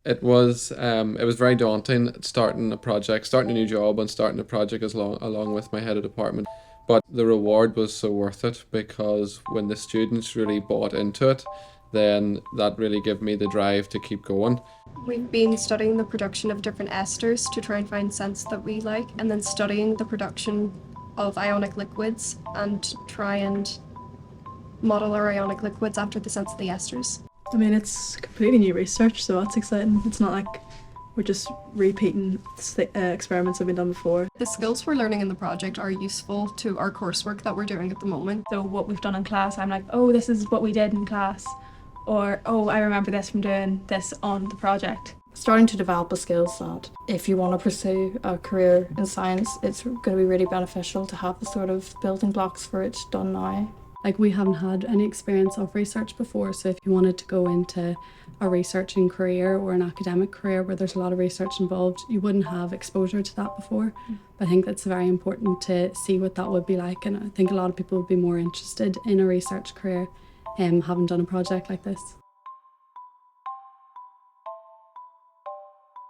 It was very daunting starting a project, starting a new job and starting a project along with my head of department. But the reward was so worth it because when the students really bought into it, then that really gave me the drive to keep going. We've been studying the production of different esters to try and find scents that we like, and then studying the production of ionic liquids and try and model our ionic liquids after the scents of the esters. I mean, it's completely new research, so that's exciting. It's not like we're just repeating experiments that have been done before. The skills we're learning in the project are useful to our coursework that we're doing at the moment. So what we've done in class, I'm like, oh, this is what we did in class. Or, oh, I remember this from doing this on the project. Starting to develop a skill set. If you want to pursue a career in science, it's going to be really beneficial to have the sort of building blocks for it done now. Like, we haven't had any experience of research before, so if you wanted to go into a researching career or an academic career where there's a lot of research involved, you wouldn't have exposure to that before. But I think that's very important to see what that would be like, and I think a lot of people would be more interested in a research career having done a project like this.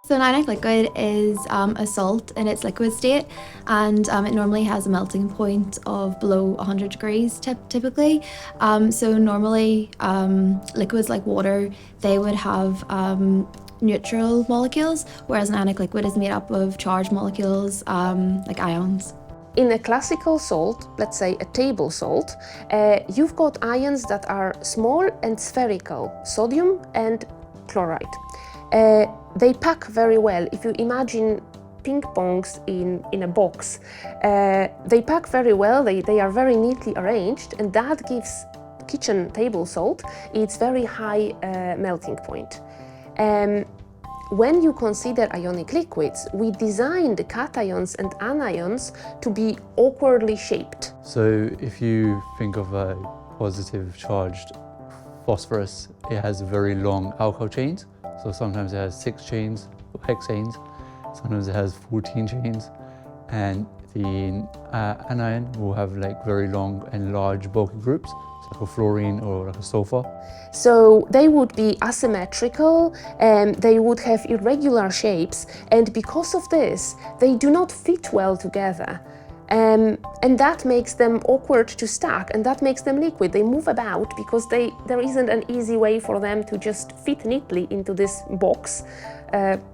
So an ionic liquid is a salt in its liquid state, and it normally has a melting point of below 100 degrees typically. So normally liquids like water, they would have neutral molecules, whereas an ionic liquid is made up of charged molecules like ions. In a classical salt, let's say a table salt, you've got ions that are small and spherical, sodium and chloride. They pack very well. If you imagine ping pongs in a box, they pack very well, they are very neatly arranged, and that gives kitchen table salt its very high melting point. When you consider ionic liquids, we design the cations and anions to be awkwardly shaped. So if you think of a positive charged phosphorus, it has very long alkyl chains. So sometimes it has 6 chains, or hexanes, sometimes it has 14 chains, and the anion will have like very long and large bulky groups, so like a fluorine or like a sulfur. So they would be asymmetrical, and they would have irregular shapes, and because of this, they do not fit well together. And that makes them awkward to stack, and that makes them liquid. They move about because there isn't an easy way for them to just fit neatly into this box,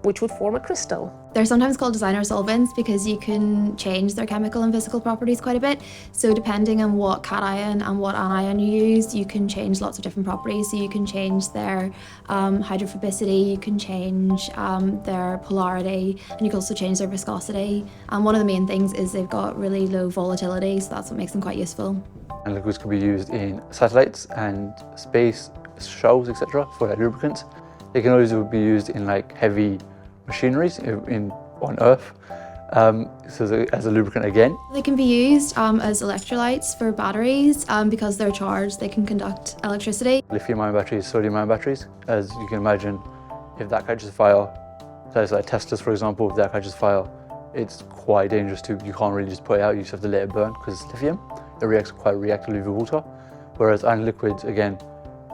which would form a crystal. They're sometimes called designer solvents because you can change their chemical and physical properties quite a bit. So depending on what cation and what anion you use, you can change lots of different properties. So you can change their hydrophobicity, you can change their polarity, and you can also change their viscosity. And one of the main things is they've got really low volatility, so that's what makes them quite useful. And liquids can be used in satellites and space shuttles, etc., for like lubricants. They can also be used in like heavy machineries on Earth, so as a lubricant again. They can be used as electrolytes for batteries because they're charged, they can conduct electricity. Lithium-ion batteries, sodium-ion batteries, as you can imagine, if that catches fire, that's like Teslas for example, if that catches fire, it's quite dangerous too. You can't really just put it out, you just have to let it burn because it's lithium. It reacts quite reactively with water, whereas ionic liquids, again,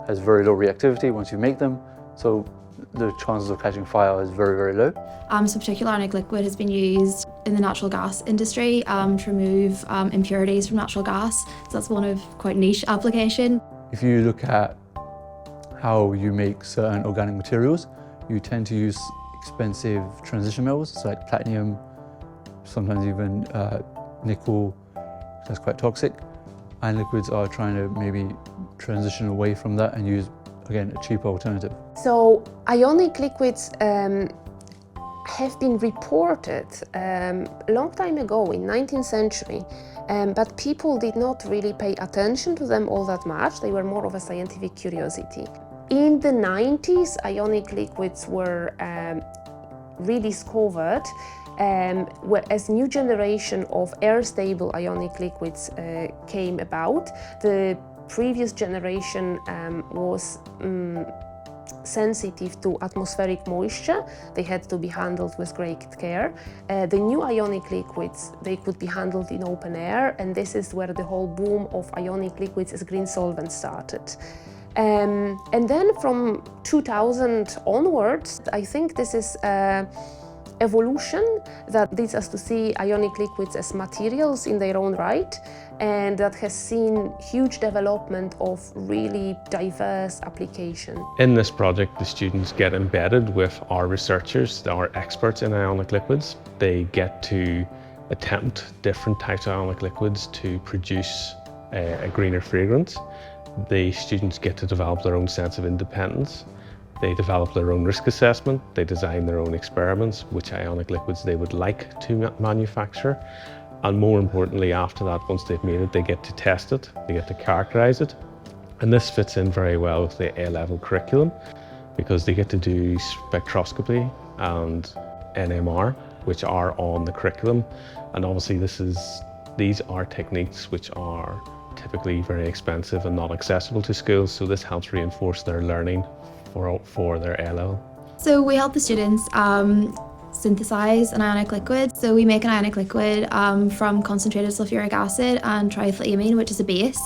has very low reactivity once you make them, so the chances of catching fire is very, very low. So particular ionic liquid has been used in the natural gas industry to remove impurities from natural gas. So that's one of quite niche application. If you look at how you make certain organic materials, you tend to use expensive transition metals, so like platinum, sometimes even nickel, that's quite toxic. Ionic liquids are trying to maybe transition away from that and use, again, a cheaper alternative. So ionic liquids have been reported a long time ago in 19th century, but people did not really pay attention to them all that much. They were more of a scientific curiosity. In the 90s, ionic liquids were rediscovered as new generation of air-stable ionic liquids came about. The previous generation was sensitive to atmospheric moisture. They had to be handled with great care. The new ionic liquids, they could be handled in open air, and this is where the whole boom of ionic liquids as green solvents started. And then from 2000 onwards, I think this is evolution that leads us to see ionic liquids as materials in their own right, and that has seen huge development of really diverse application. In this project, the students get embedded with our researchers, our experts in ionic liquids. They get to attempt different types of ionic liquids to produce a greener fragrance. The students get to develop their own sense of independence. They develop their own risk assessment, they design their own experiments, which ionic liquids they would like to manufacture. And more importantly, after that, once they've made it, they get to test it, they get to characterize it. And this fits in very well with the A-level curriculum because they get to do spectroscopy and NMR, which are on the curriculum. And obviously these are techniques which are typically very expensive and not accessible to schools, so this helps reinforce their learning for their A-level. So we help the students synthesize an ionic liquid. So we make an ionic liquid from concentrated sulfuric acid and triethylamine, which is a base.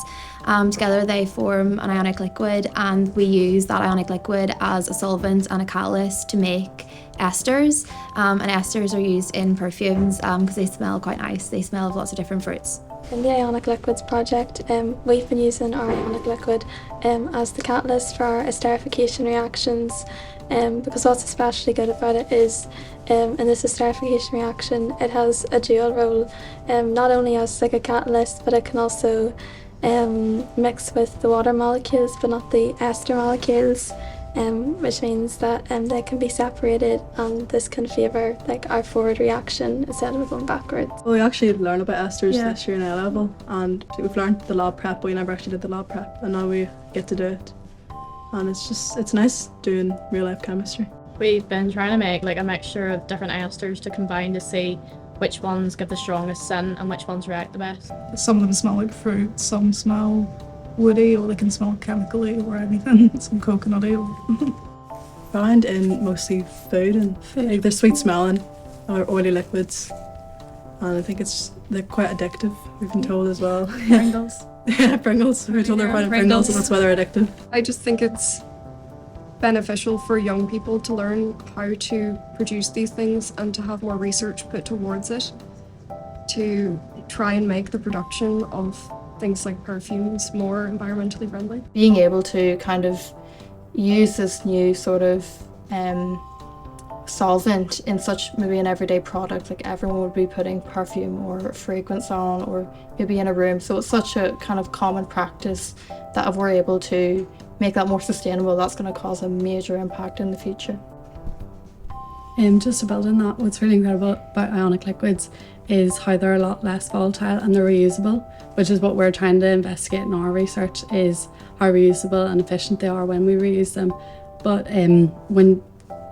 Together they form an ionic liquid, and we use that ionic liquid as a solvent and a catalyst to make esters. And esters are used in perfumes because they smell quite nice. They smell of lots of different fruits. In the Ionic Liquids project, we've been using our ionic liquid as the catalyst for our esterification reactions, because what's especially good about it is in this esterification reaction it has a dual role, not only as like a catalyst, but it can also mix with the water molecules but not the ester molecules, which means that they can be separated, and this can favour like our forward reaction instead of going backwards. Well, we actually learned about esters this year in A-level, and we've learned the lab prep, but we never actually did the lab prep, and now we get to do it. And it's nice doing real life chemistry. We've been trying to make like a mixture of different esters to combine to see which ones give the strongest scent and which ones react the best. Some of them smell like fruit, some smell woody, or they can smell chemically or anything, some coconutty. Found in mostly food and like they're sweet smelling or oily liquids, and I think they're quite addictive, we've been told as well. Pringles. Yeah, Pringles. We're told they're quite Pringles, and that's why they're addictive. I just think it's beneficial for young people to learn how to produce these things and to have more research put towards it to try and make the production of things like perfumes more environmentally friendly. Being able to kind of use this new sort of solvent in such maybe an everyday product, like everyone would be putting perfume or fragrance on, or maybe in a room, so it's such a kind of common practice that if we're able to make that more sustainable, that's going to cause a major impact in the future. Just to build on that, what's really incredible about ionic liquids is how they're a lot less volatile and they're reusable, which is what we're trying to investigate in our research, is how reusable and efficient they are when we reuse them. But when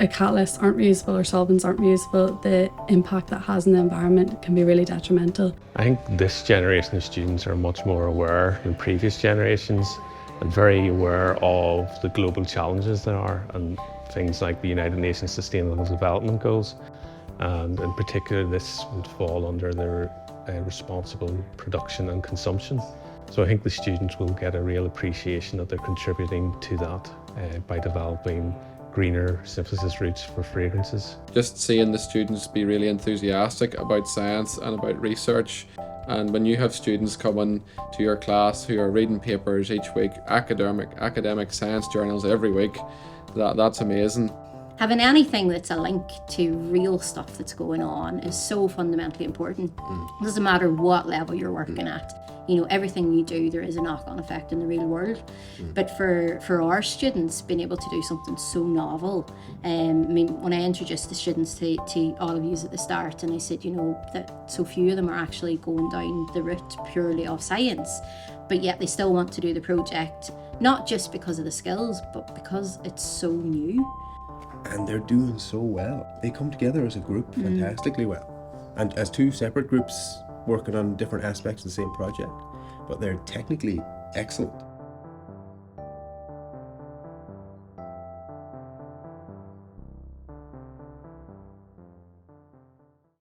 a catalyst aren't reusable or solvents aren't reusable, the impact that has in the environment can be really detrimental. I think this generation of students are much more aware than previous generations and very aware of the global challenges there are, and things like the United Nations Sustainable Development Goals. And in particular, this would fall under their responsible production and consumption. So I think the students will get a real appreciation that they're contributing to that by developing greener synthesis routes for fragrances. Just seeing the students be really enthusiastic about science and about research, and when you have students coming to your class who are reading papers each week, academic science journals every week, that's amazing. Having anything that's a link to real stuff that's going on is so fundamentally important. It doesn't matter what level you're working at. You know, everything you do, there is a knock-on effect in the real world. But for our students, being able to do something so novel, I mean, when I introduced the students to all of you at the start, and I said, you know, that so few of them are actually going down the route purely of science, but yet they still want to do the project, not just because of the skills, but because it's so new. And they're doing so well. They come together as a group fantastically well. And as two separate groups working on different aspects of the same project, but they're technically excellent.